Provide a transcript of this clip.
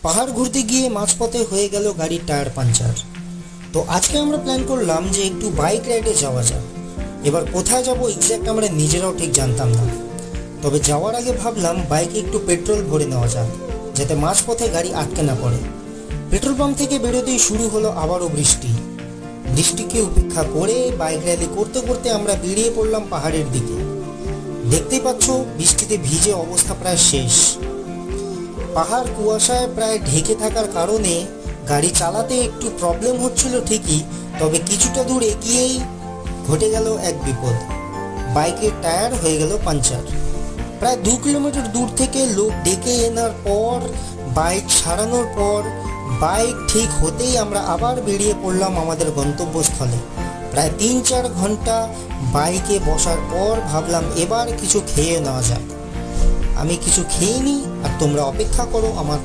পাহাড় ঘুরতে গিয়ে মাঝপথে হয়ে গেল গাড়ির টায়ার পাঞ্চার। তো আজকে আমরা প্ল্যান করলাম যে একটু বাইক রাইডে যাওয়া যাক। এবার কোথায় যাব এক্স্যাক্ট আমরা নিজেরাও ঠিক জানতাম না, তবে যাওয়ার আগে ভাবলাম বাইকে একটু পেট্রোল ভরে নেওয়া যাক, যাতে মাঝপথে গাড়ি আটকে না পড়ে। পেট্রোল পাম্প থেকে বেরোতেই শুরু হলো আবারও বৃষ্টি। বৃষ্টিকে উপেক্ষা করে বাইক র্যালি করতে করতে আমরা বেরিয়ে পড়লাম পাহাড়ের দিকে। দেখতেই পাচ্ছ বৃষ্টিতে ভিজে অবস্থা প্রায় শেষ। পাহাড় কুয়াশায় প্রায় ঢেকে থাকার কারণে গাড়ি চালাতে একটু প্রবলেম হচ্ছিল ঠিকই, তবে কিছুটা দূর এগিয়েই ঘটে গেল এক বিপদ। বাইকের টায়ার হয়ে গেল পাঞ্চার। প্রায় 2 কিলোমিটার দূর থেকে লোক ডেকে এনার পর, বাইক সারানোর পর, বাইক ঠিক হতেই আমরা আবার বেরিয়ে পড়লাম আমাদের গন্তব্যস্থলে। প্রায় 3-4 ঘন্টা বাইকে বসার পর ভাবলাম এবার কিছু খেয়ে নেওয়া যাক। আমি কিছু খেয়ে নিই আর তোমরা অপেক্ষা করো আমার